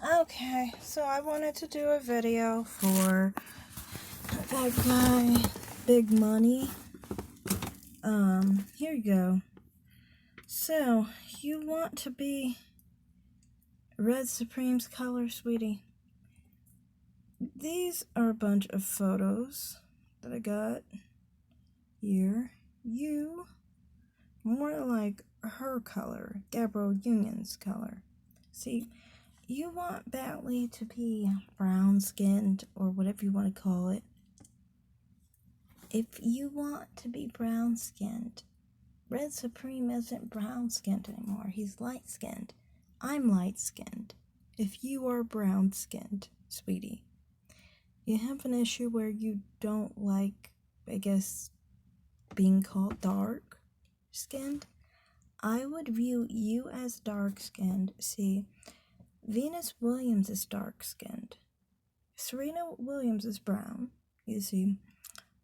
Okay, so I wanted to do a video for that guy, Big Money. Here you go. So, you want to be Red Supreme's color, sweetie? These are a bunch of photos that I got here. You, more like her color, Gabrielle Union's color. See, you want badly to be brown-skinned, or whatever you want to call it. If you want to be brown-skinned, Red Supreme isn't brown-skinned anymore. He's light-skinned. I'm light-skinned. If you are brown-skinned, sweetie, you have an issue where you don't like, I guess, being called dark-skinned, I would view you as dark-skinned. See, Venus Williams is dark-skinned. Serena Williams is brown. You see,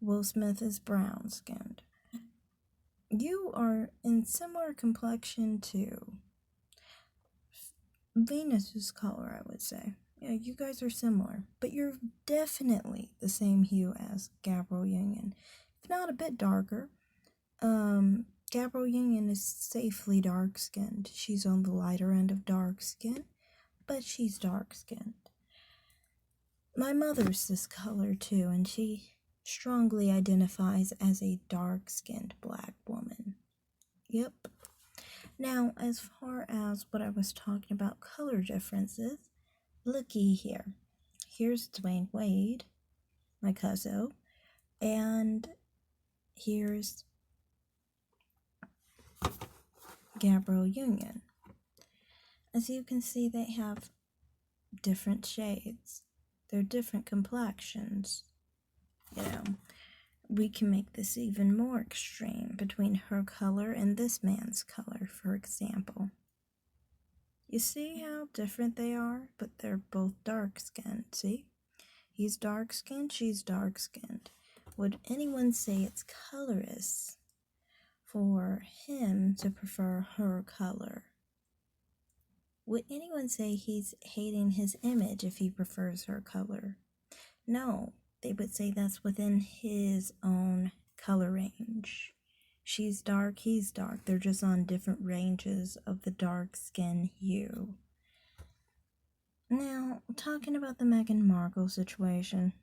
Will Smith is brown-skinned. You are in similar complexion to Venus's color, I would say. Yeah, you guys are similar, but you're definitely the same hue as Gabrielle Union. If not a bit darker. Gabrielle Union is safely dark-skinned. She's on the lighter end of dark skin, but she's dark-skinned. My mother's this color too, and she strongly identifies as a dark-skinned black woman. Yep. Now, as far as what I was talking about color differences, looky here. Here's Dwayne Wade, my cousin, and here's Gabrielle Union. As you can see, they have different shades. They're different complexions. You know, we can make this even more extreme between her color and this man's color, for example. You see how different they are? But they're both dark-skinned, see? He's dark-skinned, she's dark-skinned. Would anyone say it's colorist for him to prefer her color? Would anyone say he's hating his image if he prefers her color? No, they would say that's within his own color range. She's dark, he's dark. They're just on different ranges of the dark skin hue. Now, talking about the Meghan Markle situation.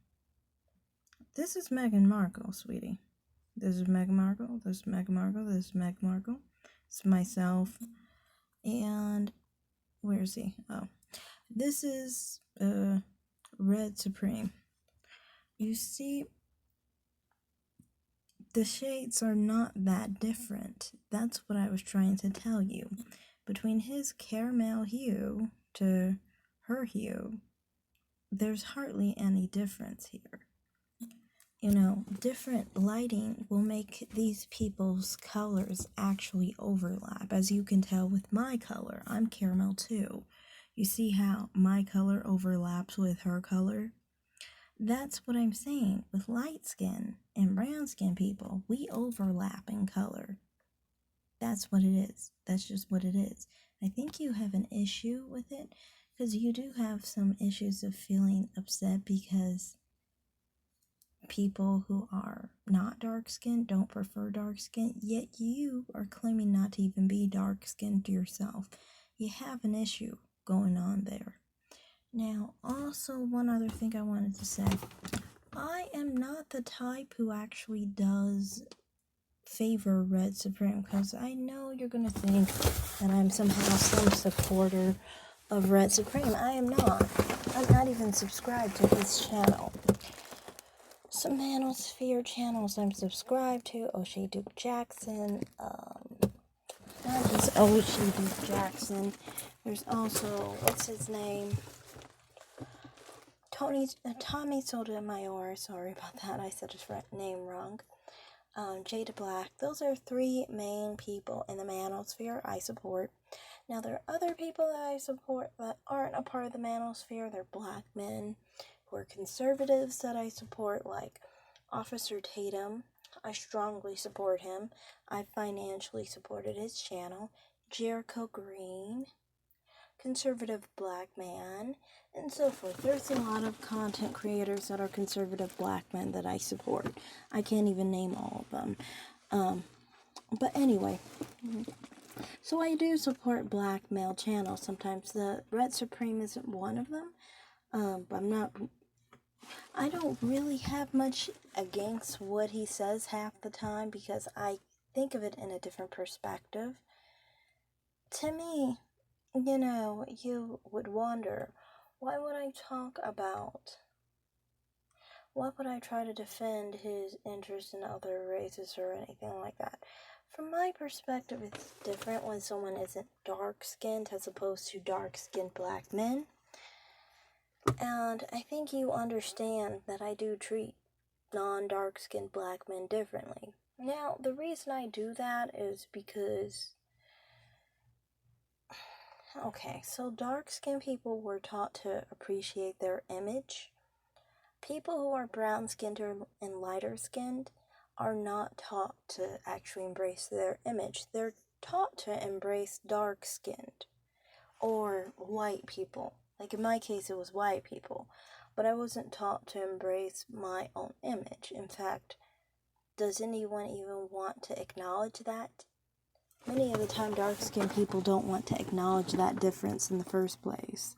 This is Meghan Markle, sweetie. This is Meghan Markle, this is Meghan Markle, this is Meghan Markle. It's myself. And where is he? Oh. This is Red Supreme. You see, the shades are not that different. That's what I was trying to tell you. Between his caramel hue to her hue, there's hardly any difference here. You know, different lighting will make these people's colors actually overlap. As you can tell with my color, I'm caramel too. You see how my color overlaps with her color? That's what I'm saying. With light skin and brown skin people, we overlap in color. That's what it is. That's just what it is. I think you have an issue with it because you do have some issues of feeling upset because people who are not dark-skinned don't prefer dark-skinned, yet you are claiming not to even be dark-skinned yourself. You have an issue going on there. Now, also one other thing I wanted to say. I am not the type who actually does favor Red Supreme, because I know you're going to think that I'm somehow some supporter of Red Supreme. I am not. I'm not even subscribed to his channel. Some Manosphere channels I'm subscribed to. O'Shea Duke Jackson. That is O'Shea Duke Jackson. There's also, what's his name? Tommy Sotomayor. Sorry about that. I said his name wrong. Jada Black. Those are three main people in the Manosphere I support. Now, there are other people that I support that aren't a part of the Manosphere. They're black men who are conservatives that I support, like Officer Tatum. I strongly support him. I financially supported his channel. Jericho Green. conservative black man, and so forth. There's a lot of content creators that are conservative black men that I support. I can't even name all of them. But anyway, so I do support black male channels. Sometimes the Red Supreme isn't one of them. I don't really have much against what he says half the time because I think of it in a different perspective. To me, you would wonder, why would I try to defend his interest in other races or anything like that? From my perspective, it's different when someone isn't dark-skinned as opposed to dark-skinned black men. And I think you understand that I do treat non-dark-skinned black men differently. Now, the reason I do that is because, okay, so dark-skinned people were taught to appreciate their image. People who are brown-skinned and lighter-skinned are not taught to actually embrace their image. They're taught to embrace dark-skinned or white people. Like in my case, it was white people. But I wasn't taught to embrace my own image. In fact, does anyone even want to acknowledge that? Many of the time, dark-skinned people don't want to acknowledge that difference in the first place.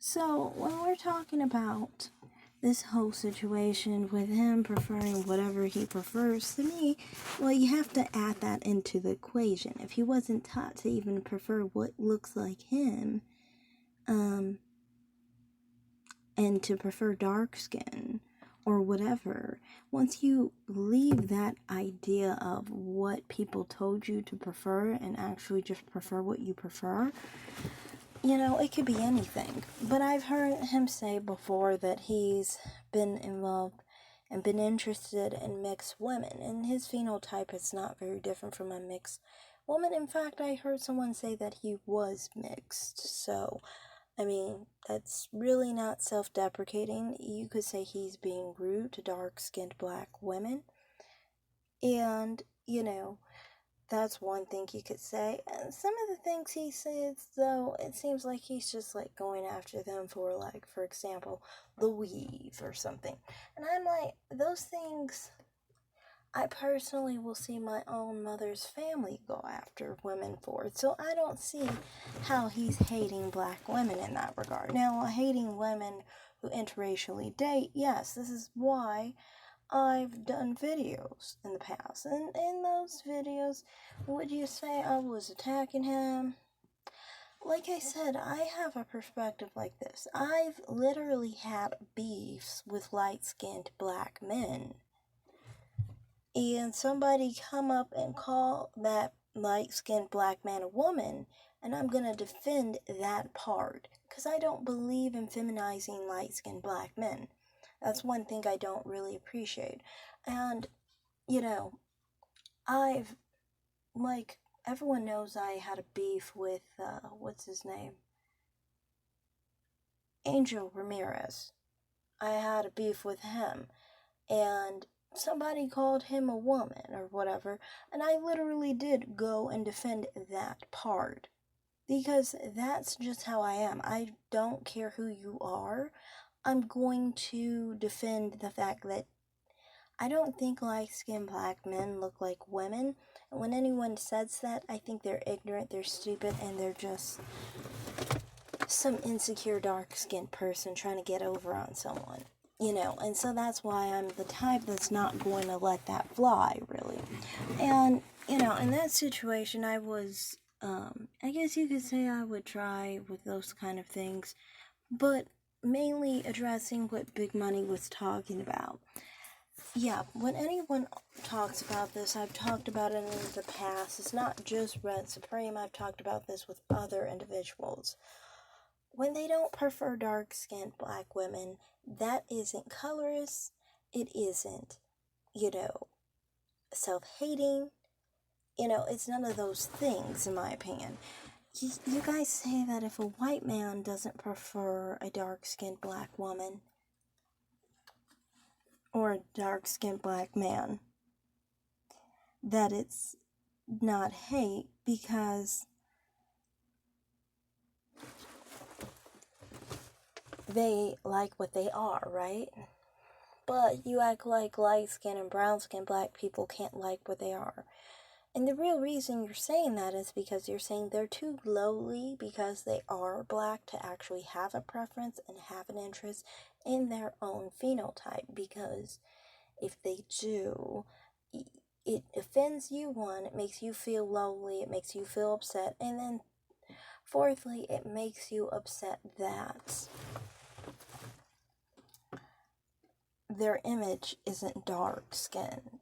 So, when we're talking about this whole situation with him preferring whatever he prefers, to me, well, you have to add that into the equation. If he wasn't taught to even prefer what looks like him, and to prefer dark skin or whatever, once you leave that idea of what people told you to prefer and actually just prefer what you prefer, it could be anything. But I've heard him say before that he's been involved and been interested in mixed women, and his phenotype is not very different from a mixed woman. In fact, I heard someone say that he was mixed, so that's really not self-deprecating. You could say he's being rude to dark-skinned black women. And, that's one thing you could say. And some of the things he says, though, it seems like he's just, going after them for, for example, the weave or something. And I'm like, those things, I personally will see my own mother's family go after women for it. So I don't see how he's hating black women in that regard. Now, hating women who interracially date, yes, this is why I've done videos in the past. And in those videos, would you say I was attacking him? Like I said, I have a perspective like this. I've literally had beefs with light-skinned black men. And somebody come up and call that light-skinned black man a woman, and I'm going to defend that part. Because I don't believe in feminizing light-skinned black men. That's one thing I don't really appreciate. And, everyone knows I had a beef with, what's his name? Angel Ramirez. I had a beef with him. And somebody called him a woman or whatever. And I literally did go and defend that part. Because that's just how I am. I don't care who you are. I'm going to defend the fact that I don't think light-skinned black men look like women. And when anyone says that, I think they're ignorant, they're stupid, and they're just some insecure dark-skinned person trying to get over on someone. And so that's why I'm the type that's not going to let that fly, really. And, in that situation, I was, I guess you could say I would try with those kind of things, but mainly addressing what Big Money was talking about. Yeah, when anyone talks about this, I've talked about it in the past. It's not just Red Supreme. I've talked about this with other individuals. When they don't prefer dark-skinned black women, that isn't colorist. It isn't, self-hating. It's none of those things, in my opinion. You guys say that if a white man doesn't prefer a dark-skinned black woman, or a dark-skinned black man, that it's not hate, because they like what they are, right? But you act like light skin and brown skin black people can't like what they are. And the real reason you're saying that is because you're saying they're too lowly because they are black to actually have a preference and have an interest in their own phenotype. Because if they do, it offends you, one, it makes you feel lowly, it makes you feel upset, and then fourthly, it makes you upset that their image isn't dark-skinned.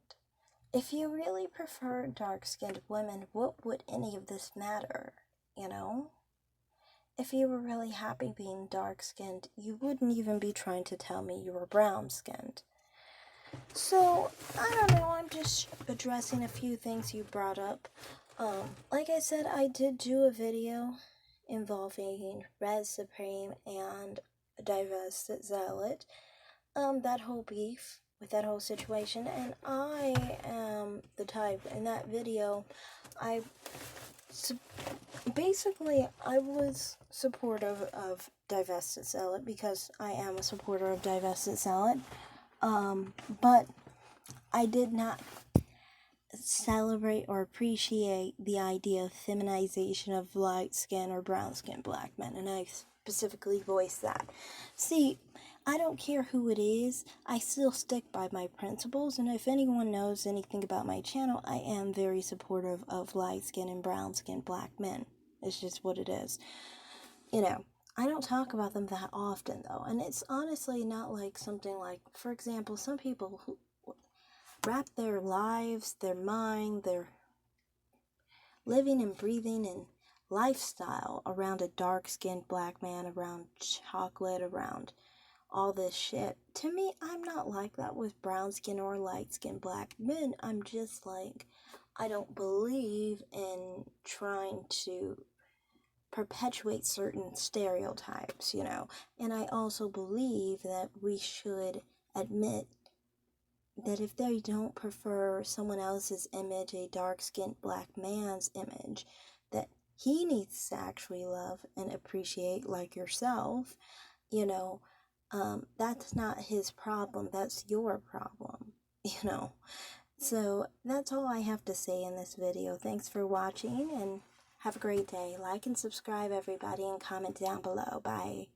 If you really prefer dark-skinned women, what would any of this matter, you know? If you were really happy being dark-skinned, you wouldn't even be trying to tell me you were brown-skinned. So, I don't know, I'm just addressing a few things you brought up. Like I said, I did do a video involving Red Supreme and Divested Zealot. That whole beef with that whole situation, and I am the type, in that video, I was supportive of Divested Zealot because I am a supporter of Divested Zealot, but I did not celebrate or appreciate the idea of feminization of light skin or brown skin black men, and I specifically voiced that. See, I don't care who it is, I still stick by my principles, and if anyone knows anything about my channel, I am very supportive of light skin and brown skin black men. It's just what it is. You know, I don't talk about them that often though, and it's honestly not like something like, for example, some people who wrap their lives, their mind, their living and breathing and lifestyle around a dark-skinned black man, around chocolate, around all this shit. To me, I'm not like that with brown skin or light skin black men. I'm just like, I don't believe in trying to perpetuate certain stereotypes, you know. And I also believe that we should admit that if they don't prefer someone else's image, a dark-skinned black man's image, that he needs to actually love and appreciate like yourself, you know. That's not his problem, that's your problem, you know. So that's all I have to say in this video. Thanks for watching and have a great day. Like and subscribe, everybody, and comment down below. Bye.